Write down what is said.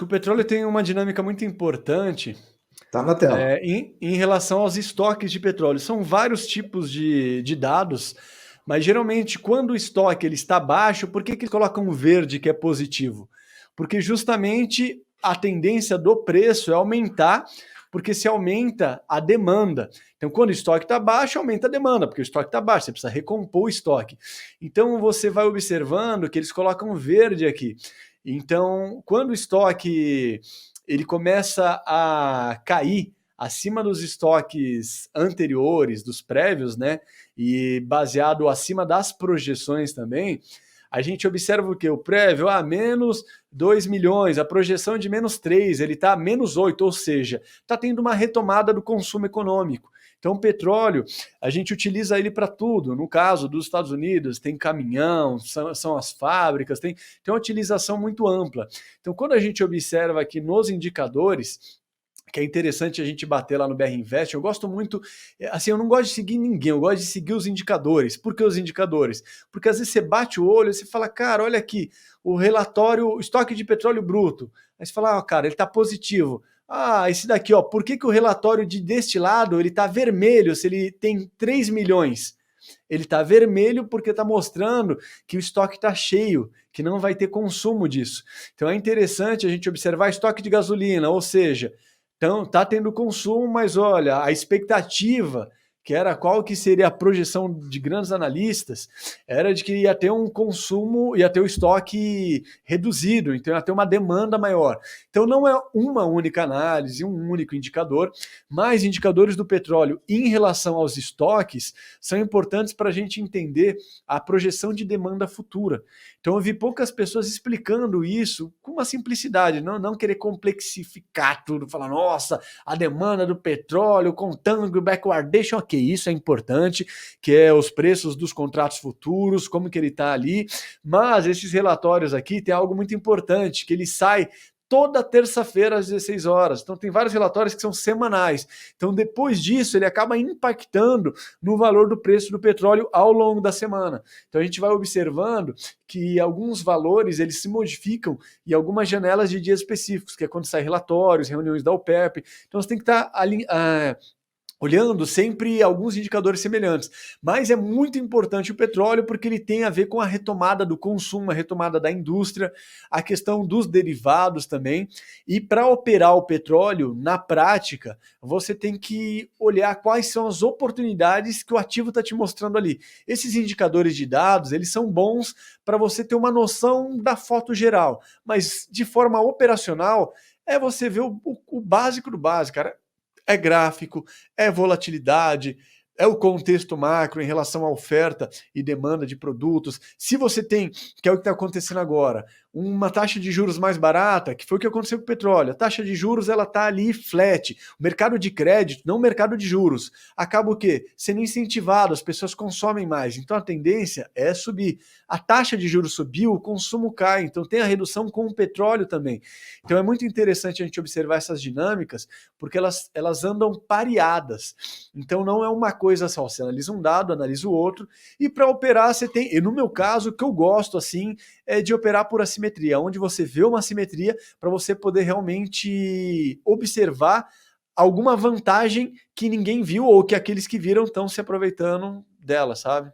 que o petróleo tem uma dinâmica muito importante Tá na tela. em relação aos estoques de petróleo. São vários tipos de dados, mas geralmente quando o estoque ele está baixo, por que eles colocam um verde que é positivo? Porque justamente a tendência do preço é aumentar, porque se aumenta a demanda. Então, quando o estoque está baixo, aumenta a demanda, porque o estoque está baixo, você precisa recompor o estoque. Então, você vai observando que eles colocam verde aqui. Então, quando o estoque ele começa a cair acima dos estoques anteriores, dos prévios, né? E baseado acima das projeções também, a gente observa o que? O prévio, menos 2 milhões, a projeção é de menos 3, ele está menos 8, ou seja, está tendo uma retomada do consumo econômico. Então, o petróleo, a gente utiliza ele para tudo. No caso dos Estados Unidos, tem caminhão, são as fábricas, tem uma utilização muito ampla. Então, quando a gente observa aqui nos indicadores, que é interessante a gente bater lá no BR Invest. Eu gosto muito, assim, eu não gosto de seguir ninguém, eu gosto de seguir os indicadores. Por que os indicadores? Porque às vezes você bate o olho e você fala, cara, olha aqui, o relatório, o estoque de petróleo bruto. Aí você fala, cara, ele está positivo. Esse daqui, ó, por que o relatório deste lado ele está vermelho se ele tem 3 milhões? Ele está vermelho porque está mostrando que o estoque está cheio, que não vai ter consumo disso. Então é interessante a gente observar estoque de gasolina, ou seja, então está tendo consumo, mas olha, a expectativa que era qual que seria a projeção de grandes analistas, era de que ia ter um consumo, ia ter o estoque reduzido, então ia ter uma demanda maior. Então não é uma única análise, um único indicador, mas indicadores do petróleo em relação aos estoques são importantes para a gente entender a projeção de demanda futura. Então eu vi poucas pessoas explicando isso com uma simplicidade, não querer complexificar tudo, falar, nossa, a demanda do petróleo, contando o backwardation, ok, isso é importante, que é os preços dos contratos futuros, como que ele está ali, mas esses relatórios aqui tem algo muito importante, que ele sai toda terça-feira às 16 horas. Então tem vários relatórios que são semanais. Então depois disso ele acaba impactando no valor do preço do petróleo ao longo da semana. Então a gente vai observando que alguns valores eles se modificam em algumas janelas de dias específicos, que é quando sai relatórios, reuniões da OPEP. Então você tem que estar ali olhando sempre alguns indicadores semelhantes. Mas é muito importante o petróleo porque ele tem a ver com a retomada do consumo, a retomada da indústria, a questão dos derivados também. E para operar o petróleo, na prática, você tem que olhar quais são as oportunidades que o ativo está te mostrando ali. Esses indicadores de dados, eles são bons para você ter uma noção da foto geral, mas de forma operacional, é você ver o básico do básico, cara. É gráfico, é volatilidade, é o contexto macro em relação à oferta e demanda de produtos. Se você tem, que é o que está acontecendo agora, uma taxa de juros mais barata, que foi o que aconteceu com o petróleo, a taxa de juros ela está ali flat. O mercado de crédito, não o mercado de juros, acaba o quê? Sendo incentivado, as pessoas consomem mais. Então a tendência é subir. A taxa de juros subiu, o consumo cai. Então tem a redução com o petróleo também. Então é muito interessante a gente observar essas dinâmicas, porque elas andam pareadas. Então não é uma coisa só, você analisa um dado, analisa o outro, e para operar você tem, e no meu caso, o que eu gosto assim, é de operar por assimetria, onde você vê uma assimetria para você poder realmente observar alguma vantagem que ninguém viu ou que aqueles que viram estão se aproveitando dela, sabe?